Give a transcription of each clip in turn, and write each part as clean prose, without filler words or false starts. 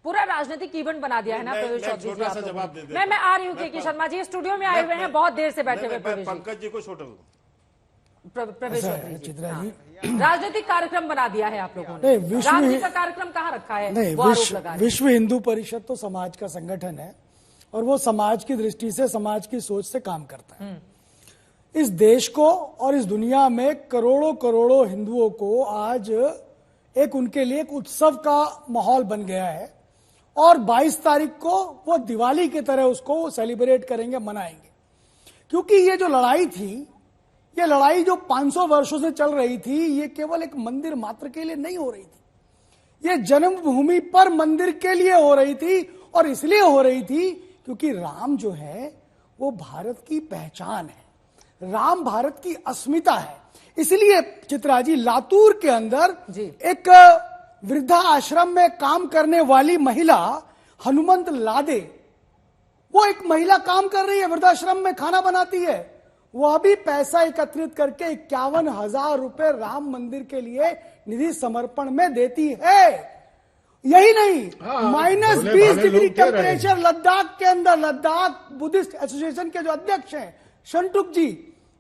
पूरा राजनीतिक इवेंट बना दिया है ना प्रवेश चौधरी जी। छोटा सा जवाब दे मैं आ रही हूँ के शर्मा जी, स्टूडियो में आए हुए हैं, बहुत देर से बैठे हुए पंकज जी को छोटा प्रवेश चौधरी जी। राजनीतिक कार्यक्रम बना दिया है आप लोगों ने, राम जी का कार्यक्रम कहाँ रखा है? नहीं, विश्व हिंदू परिषद तो समाज का संगठन है और वो समाज की दृष्टि से, समाज की सोच से काम करता है। इस देश को और इस दुनिया में करोड़ों करोड़ों हिंदुओं को आज एक उनके लिए एक उत्सव का माहौल बन गया है और 22 तारीख को वो दिवाली की तरह उसको सेलिब्रेट करेंगे, मनाएंगे। क्योंकि ये जो लड़ाई थी, ये लड़ाई जो 500 वर्षों से चल रही थी, ये केवल एक मंदिर मात्र के लिए नहीं हो रही थी, ये जन्मभूमि पर मंदिर के लिए हो रही थी। और इसलिए हो रही थी क्योंकि राम जो है वो भारत की पहचान है, राम भारत की अस्मिता है। इसलिए चित्रा जी, लातूर के अंदर एक वृद्धा आश्रम में काम करने वाली महिला हनुमंत लादे, वो एक महिला काम कर रही है, वृद्धाश्रम में खाना बनाती है, वह भी पैसा एकत्रित करके 51,000 रुपए राम मंदिर के लिए निधि समर्पण में देती है। यही नहीं, -20 डिग्री टेम्परेचर लद्दाख के अंदर, लद्दाख बुद्धिस्ट एसोसिएशन के जो अध्यक्ष हैं शंटुक जी,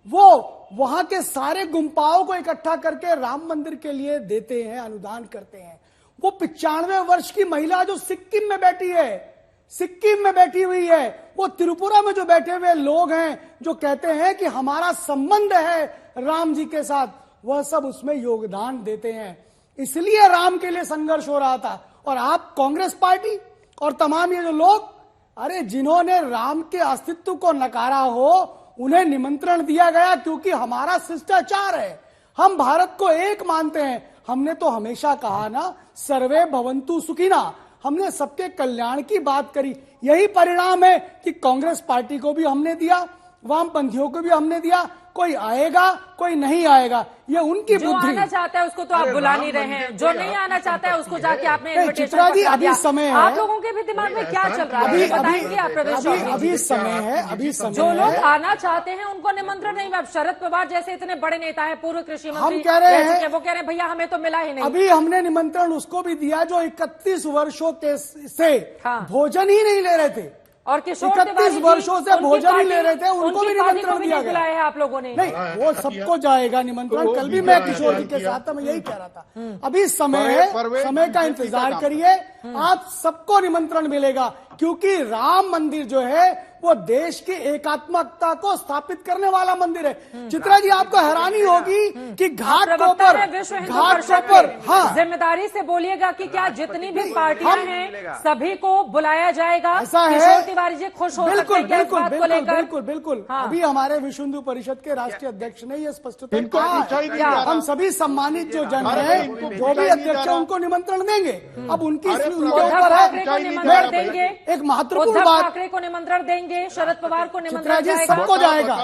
वो वहां के सारे गुम्पाओं को इकट्ठा करके राम मंदिर के लिए देते हैं, अनुदान करते हैं। वो 95 वर्ष की महिला जो सिक्किम में बैठी है, सिक्किम में बैठी हुई है, वो त्रिपुरा में जो बैठे हुए लोग हैं जो कहते हैं कि हमारा संबंध है राम जी के साथ, वह सब उसमें योगदान देते हैं। इसलिए राम के लिए संघर्ष हो रहा था। और आप कांग्रेस पार्टी और तमाम ये जो लोग, अरे जिन्होंने राम के अस्तित्व को नकारा हो, उन्हें निमंत्रण दिया गया क्योंकि हमारा शिष्टाचार है, हम भारत को एक मानते हैं। हमने तो हमेशा कहा ना, सर्वे भवन्तु सुखिना, हमने सबके कल्याण की बात करी। यही परिणाम है कि कांग्रेस पार्टी को भी हमने दिया, वामपंथियों को भी हमने दिया। कोई आएगा, कोई नहीं आएगा, ये उनकी बुद्धि। जो आना चाहता है उसको तो आप बुला नहीं रहे हैं, जो नहीं आना चाहता है उसको जाके आपने चित्रा जी, अभी समय है, आप लोगों के भी दिमाग में क्या चल रहा है बताएंगे आप प्रवेश? अभी समय है, अभी समय जो लोग आना चाहते हैं उनको निमंत्रण नहीं। अब शरद पवार जैसे इतने बड़े नेता है, पूर्व कृषि मंत्री, हम कह रहे हैं, वो कह रहे हैं भैया हमें तो मिला ही नहीं। अभी हमने निमंत्रण उसको भी दिया जो 31 वर्षों के से भोजन ही नहीं ले रहे थे, और किशोर 31 वर्षों से भोजन ही ले रहे थे, उनको भी निमंत्रण दिया गया है आप लोगों ने। नहीं, वो सबको जाएगा निमंत्रण। कल भी मैं किशोर जी के साथ था, मैं यही कह रहा था। अभी समय है, समय का इंतजार करिए, आप सबको निमंत्रण मिलेगा। क्योंकि राम मंदिर जो है वो देश की एकात्मकता को स्थापित करने वाला मंदिर है। चित्रा जी, आपको हैरानी होगी कि घाट के ऊपर हाँ, जिम्मेदारी से बोलिएगा कि क्या जितनी भी पार्टियां हैं सभी को बुलाया जाएगा? ऐसा है, किशोर तिवारी जी खुश हो सकते हैं इस बात को लेकर? बिल्कुल बिल्कुल। अभी हमारे विश्व हिंदू परिषद के राष्ट्रीय अध्यक्ष ने यह स्पष्टता कहा, हम सभी सम्मानित जो जन है, जो भी अध्यक्ष है, उनको निमंत्रण देंगे। अब उनके ऊपर देंगे, एक महत्वपूर्ण बात, ठाकरे को निमंत्रण देंगे, शरद पवार को निमंत्रण चित्रा जी, सबको जाएगा।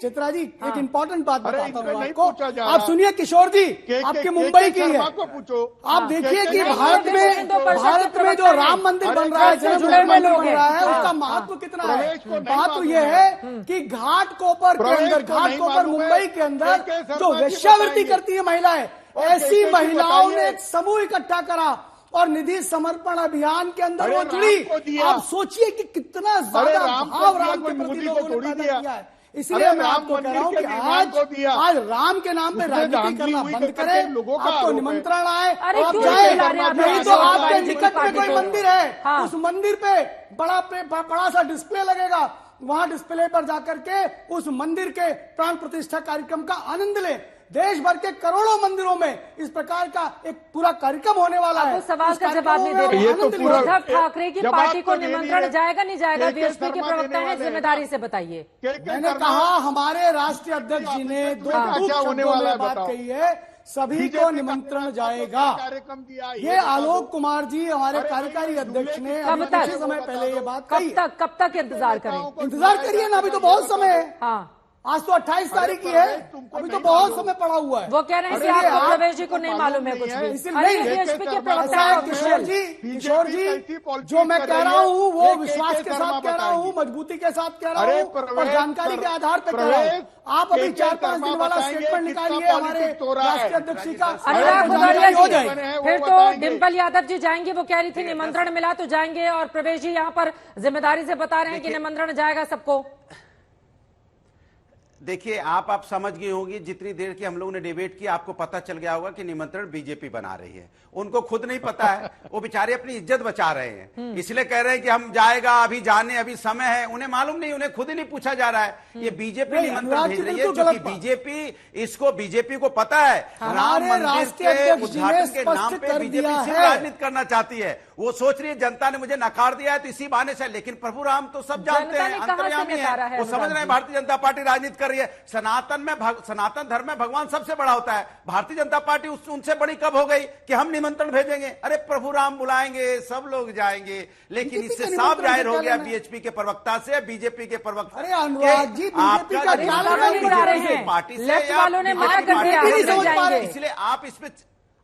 चित्रा जी एक इंपॉर्टेंट बात बताता हूँ आपको, आप सुनिए। किशोर जी, आपके मुंबई की है, आप देखिए कि भारत में जो राम मंदिर बन रहा है, जन्मभूमि मंदिर बन रहा है, उसका महत्व कितना है। बात तो यह है कि घाटकोपर के अंदर, घाटकोपर मुंबई के अंदर जो वेश्यावृत्ति करती है महिलाएं, ऐसी महिलाओं ने एक समूह इकट्ठा करा और निधि समर्पण अभियान के अंदर वो जुड़ी। आप सोचिए कि कितना ज्यादा भाव राम के प्रति लोगों ने पैदा किया है। इसलिए मैं आपको कह रहा हूँ कि आज राम के नाम पे राजनीति करना बंद करें। आपको निमंत्रण आए, आप जाए, नहीं तो आपके निकट में कोई मंदिर है, उस मंदिर पे बड़ा सा डिस्प्ले लगेगा, वहां डिस्प्ले पर जाकर के उस मंदिर के प्राण प्रतिष्ठा कार्यक्रम का आनंद ले। देश भर के करोड़ों मंदिरों में इस प्रकार का एक पूरा कार्यक्रम होने वाला है। सवाल का जवाब नहीं दे रहे। उद्धव ठाकरे की पार्टी को निमंत्रण जाएगा नहीं जाएगा? बीएसपी के प्रवक्ता हैं, जिम्मेदारी से बताइए। मैंने कहा, हमारे राष्ट्रीय अध्यक्ष जी ने 2 शब्दों में बात कही है, सभी को निमंत्रण जाएगा। ये आलोक कुमार जी, हमारे कार्यकारी अध्यक्ष ने कुछ समय पहले ये बात कही। कब तक इंतजार करें? इंतजार करिए ना, अभी तो बहुत समय है। आज तो 28 तारीख की है, अभी तो बहुत समय पड़ा हुआ है। वो कह रहे हैं कि आपको प्रवेश जी को नहीं मालूम है कुछ भी। बीएचपी के प्रवक्ता हैं किशोर जी, जो मैं कह रहा हूँ वो विश्वास के साथ कह रहा हूँ, मजबूती के साथ कह रहा हूँ और जानकारी के आधार पर कह रहा हूँ। आप अभी 4-5 दिन वाला स्टेटमेंट निकालिए हमारे राष्ट्रीय अध्यक्ष जी का। अनुराग भदौरिया जी, फिर तो डिम्पल यादव जी जाएंगे, वो कह रही थी निमंत्रण मिला तो जाएंगे, और प्रवेश जी यहाँ पर जिम्मेदारी से बता रहे हैं कि निमंत्रण जाएगा सबको। देखिए, आप समझ गए होंगे, जितनी देर की हम लोगों ने डिबेट की आपको पता चल गया होगा कि निमंत्रण बीजेपी बना रही है। उनको खुद नहीं पता है, वो बेचारे अपनी इज्जत बचा रहे हैं, इसलिए कह रहे हैं कि हम जाएगा, अभी जाने, अभी समय है। उन्हें मालूम नहीं, उन्हें खुद ही नहीं पूछा जा रहा है। ये बीजेपी निमंत्रण भेज रही है, क्योंकि बीजेपी को पता है राम मंदिर के उद्घाटन के नाम पे बीजेपी सिर्फ राजनीति करना चाहती है। वो सोच रही है जनता ने मुझे नकार दिया है तो इसी बहाने से, लेकिन प्रभु राम तो सब जानते हैं, अंतर्यामी है, वो समझ रहे हैं भारतीय जनता पार्टी राजनीति कर रही है। सनातन धर्म में भगवान सबसे बड़ा होता है, भारतीय जनता पार्टी उनसे बड़ी कब हो गई कि हम निमंत्रण भेजेंगे? अरे प्रभु राम बुलाएंगे, सब लोग जाएंगे। लेकिन इससे साफ जाहिर हो गया बीएचपी के प्रवक्ता से, बीजेपी के प्रवक्ता, अरे अनुराग जी, बीजेपी का पार्टी से, इसलिए आप इसमें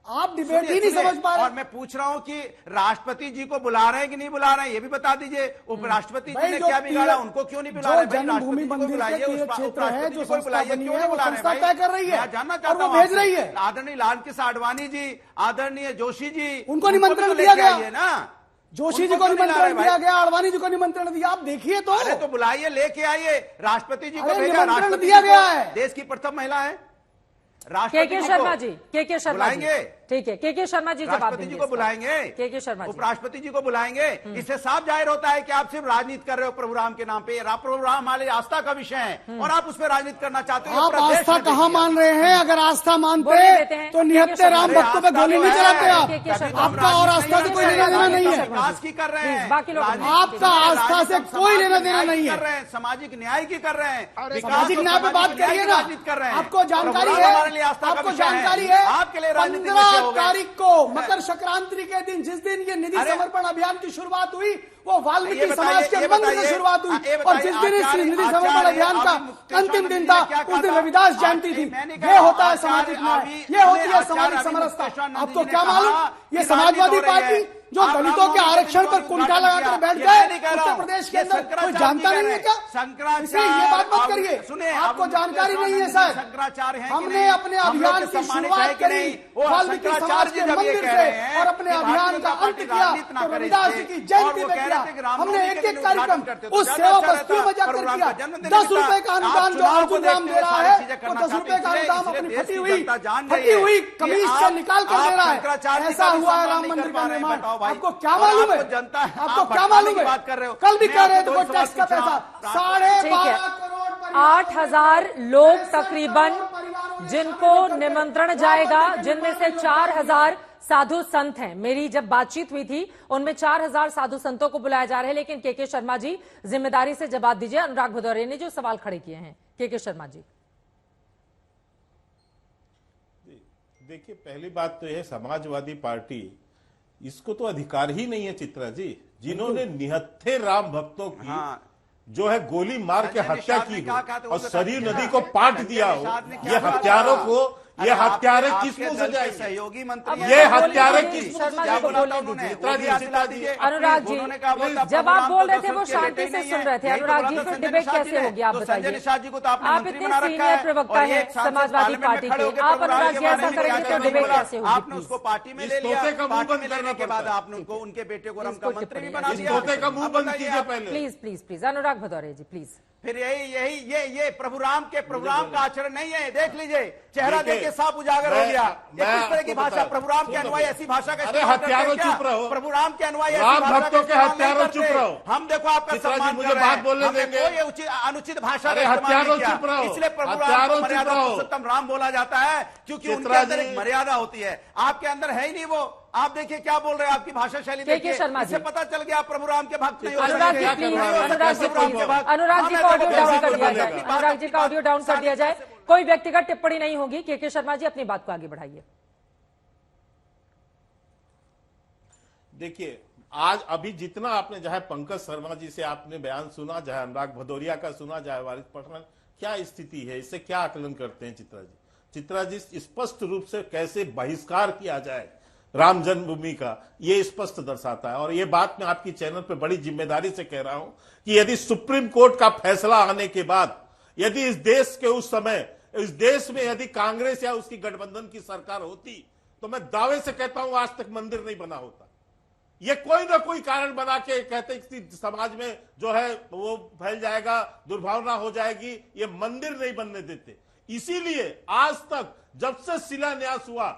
आप डिबेट ही नहीं समझ पा रहे। और मैं पूछ रहा हूं कि राष्ट्रपति जी को बुला रहे हैं कि नहीं बुला रहे हैं, ये भी बता दीजिए। उपराष्ट्रपति जी ने क्या बिगाड़ा, उनको क्यों नहीं बुला रहे? जन्मभूमि मंदिर के क्षेत्र है, जो संस्था बनी है, वो संस्था तय कर रही है, जानना चाहता हूं, भेज रही है। आदरणीय लालकृष्ण आडवाणी जी, आदरणीय जोशी जी, उनको निमंत्रण दिया गया है ना। जोशी जी को निमंत्रण दिया गया, आडवाणी जी को निमंत्रण दिया, आप देखिए तो। अरे तो बुलाइए, लेके आइए, राष्ट्रपति जी को निमंत्रण दिया गया है। देश की प्रथम महिला है के शर्मा जी, के शर्मा बुलाएंगे, ठीक है, के शर्मा जी राष्ट्रपति जी को बुलाएंगे, के शर्मा, उपराष्ट्रपति जी को बुलाएंगे। इससे साफ जाहिर होता है कि आप सिर्फ राजनीति कर रहे हो प्रभु राम के नाम पे। प्रभु राम हमारी आस्था का विषय है और आप उस पर राजनीति करना चाहते हो। आप आस्था कहाँ मान रहे हैं? अगर आस्था मानते तो निहत्ते राम भक्तों पे गोली नहीं चलाते आप। आपका और आस्था से कोई लेना देना नहीं है। विकास की कर रहे हैं, आपका आस्था से कोई लेना देना नहीं है। सामाजिक न्याय की कर रहे हैं, सामाजिक न्याय पे बात करिए ना। आपको जानकारी है, आपको जानकारी है, आपके लिए 15 तारीख को मकर संक्रांति के दिन, जिस दिन ये निधि समर्पण अभियान की शुरुआत हुई, वो वाल्मीकि समाज के मंदिर से शुरुआत हुई। और जिस दिन इस निधि समर्पण अभियान का अंतिम दिन था, उस दिन रविदास जयंती थी। ये होता है सामाजिक न्याय, ये होती है सामाजिक समरसता। आपको क्या मालूम, ये समाजवादी पार्टी जो दलितों के आरक्षण पर कुंठा लगाकर बैठ गए उत्तर प्रदेश के अंदर, कोई जानता नहीं है क्या? ये बात मत करिए, आपको जानकारी नहीं है सर। शंकराचार्य है, हमने अपने अभियान की शुरुआत करी वाल्मीकि समाज के मंदिर से और अपने अभियान का अंत किया तो रविदास जी की जयंती में किया। हमने एक कार्यक्रम उस सेवा बस्तियों में जाकर किया। 10 रुपए का अनुदान जो अर्जुन राम दे रहा है, वो 10 रुपए का अनुदान अपनी फटी हुई कमीज से निकाल कर दे रहा है। ऐसा हुआ है राम मंदिर का निर्माण। आपको क्या मालूम है? जनता, आपको क्या मालूम है? बात कर रहे हो, कल भी कह रहे थे कोई टैक्स का पैसा 12.5 करोड़ 8,000 लोग तकरीबन जिनको निमंत्रण जाएगा, जिनमें से 4,000 साधु संत हैं। मेरी जब बातचीत हुई थी उनमें 4,000 साधु संतों को बुलाया जा रहा है। लेकिन के शर्मा जी जिम्मेदारी से जवाब दीजिए अनुराग भदौरिया ने जो सवाल खड़े किए हैं। के शर्मा जी, देखिए, पहली बात तो यह समाजवादी पार्टी, इसको तो अधिकार ही नहीं है चित्रा जी, जिन्होंने निहत्थे राम भक्तों की जो है गोली मार के हत्या की हो और सरयू नदी को पाट दिया हो, ये हत्यारों को, ये हत्यारे किस मुंह से जाएंगे? सहयोगी मंत्री, ये हत्यारे किस मुंह से जाएंगे? अनुराग जी, जब आप बोल रहे थे वो शांति से सुन रहे थे। अनुराग जी, फिर डिबेट कैसे होगी आप बताइए? आप इतने सीनियर प्रवक्ता हैं समाजवादी पार्टी के, आप अनुराग जी ऐसा करेंगे तो डिबेट कैसे होगी? आपने उसको पार्टी में ले लिया, पार्टी में लेने के बाद आपने उनको, उनके बेटे को रम का मंत्री भी बना दिया। तोते का मुंह बंद कीजिए पहले, please please please. Anurag Bhadauria ji please. फिर ये प्रभु राम का आचरण नहीं है। देख लीजिए, चेहरा देखिए साफ उजागर हो गया। किस तरह की भाषा, प्रभु राम के अनुयायी ऐसी भाषा का इस्तेमाल करते हैं क्या? चुप रहो, प्रभु राम के अनुयायी राम भक्तों के हत्यारों चुप रहो। हम देखो आपका सम्मान मुझे बात बोलने देंगे, कोई अनुचित भाषा का हत्यारों इस्तेमाल चुप रहो, इसलिए प्रभु राम को मर्यादा पुरुषोत्तम राम बोला जाता है, क्योंकि उनके अंदर एक मर्यादा होती है। आपके अंदर है ही नहीं वो। आप देखिए क्या बोल रहे हैं, आपकी भाषा शैली देखिए, इससे पता चल गया प्रभु राम के भक्त नहीं हो सकते। अनुराग जी को ऑडियो डाउन कर दिया जाए, अनुराग जी का ऑडियो डाउन कर दिया जाए। कोई व्यक्तिगत टिप्पणी नहीं होगी। के शर्मा जी अपनी बात को आगे बढ़ाइए। देखिए, आज अभी जितना आपने चाहे पंकज शर्मा जी से आपने बयान सुना, चाहे अनुराग भदौरिया का सुना, चाहे वारिस पठान क्या स्थिति है, इससे क्या आकलन करते हैं चित्रा जी? चित्रा जी, स्पष्ट रूप से कैसे बहिष्कार किया जाए राम जन्मभूमि का, ये स्पष्ट दर्शाता है। और ये बात मैं आपकी चैनल पे बड़ी जिम्मेदारी से कह रहा हूं कि यदि सुप्रीम कोर्ट का फैसला आने के बाद यदि इस देश के उस समय इस देश में यदि कांग्रेस या उसकी गठबंधन की सरकार होती तो मैं दावे से कहता हूं आज तक मंदिर नहीं बना होता। ये कोई ना कोई कारण बना के कहते कि समाज में जो है वो फैल जाएगा, दुर्भावना हो जाएगी, ये मंदिर नहीं बनने देते। इसीलिए आज तक जब से शिलान्यास हुआ,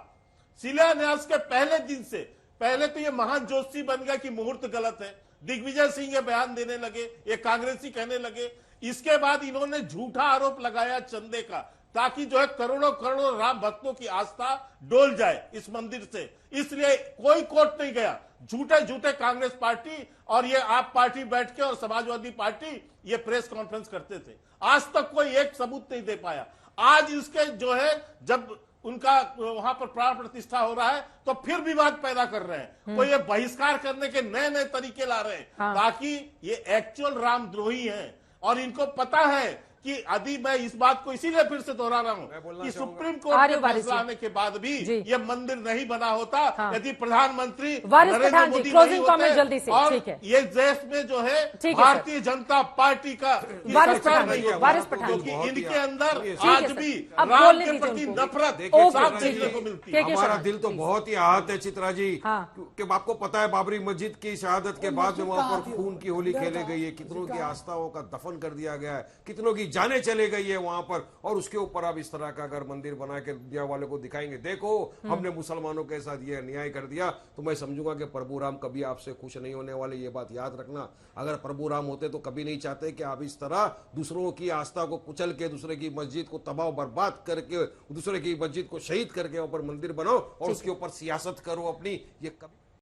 शिलान्यास के पहले दिन से पहले तो ये महान जोशी बन गया कि मुहूर्त गलत है, दिग्विजय सिंह ये बयान देने लगे, ये कांग्रेसी कहने लगे। इसके बाद इन्होंने झूठा आरोप लगाया चंदे का, ताकि जो है करोड़ों करोड़ों राम भक्तों की आस्था डोल जाए इस मंदिर से। इसलिए कोई कोर्ट नहीं गया, झूठे झूठे कांग्रेस पार्टी और ये आप पार्टी बैठ के और समाजवादी पार्टी ये प्रेस कॉन्फ्रेंस करते थे, आज तक कोई एक सबूत नहीं दे पाया। आज इसके जो है जब उनका वहां पर प्राण प्रतिष्ठा हो रहा है तो फिर विवाद पैदा कर रहे हैं, कोई ये बहिष्कार करने के नए नए तरीके ला रहे हैं। हाँ। ताकि ये एक्चुअल रामद्रोही हैं और इनको पता है कि यदि मैं इस बात को इसीलिए फिर से दोहरा रहा हूं कि सुप्रीम कोर्ट के फैसला आने के बाद भी ये मंदिर नहीं बना होता। हाँ। यदि प्रधानमंत्री वारिस नरेंद्र पठान जी, मोदी क्लोजिंग नहीं कमेंट होते जल्दी से, और ठीक है। ये देश में जो है ठीक है, भारतीय जनता पार्टी का वारिस सरकार पठान नहीं जी, होती, वारिस पठान जी। क्योंकि इनके अंदर ठीक है आज सर, भी अब राम बोलने के दीजिए प्रति उनको। नफरत ओके, साफ ठीक देखने है। को मिलती के है। के हमारा शर्मा, दिल तो प्लीज। बहुत ही आहत है चित्रा जी, हाँ। कि आपको पता है बाबरी मस्जिद की शहादत के बाद में मस्जिद वहां कहाँ पर थी? खून की होली इधर खेले था। गई है, कितनों की कहाँ? आस्थाओं का दफन कर दिया गया है, कितनों की जानें चले गई है वहां पर, और उसके ऊपर आप इस तरह का अगर मंदिर बना के दुनिया वाले को दिखाएंगे, देखो हमने मुसलमानों के साथ ये अन्याय कर दिया, तो मैं समझूंगा कि प्रभु राम कभी आपसे खुश नहीं होने वाले। ये बात याद रखना, अगर प्रभु राम होते तो कभी नहीं चाहते कि आप इस तरह दूसरों की आस्था को कुचल के, दूसरे की मस्जिद को तबाह बर्बाद करके, दूसरे की मस्जिद को शहीद करके ऊपर मंदिर बनाओ और उसके ऊपर सियासत करो अपनी। ये कभी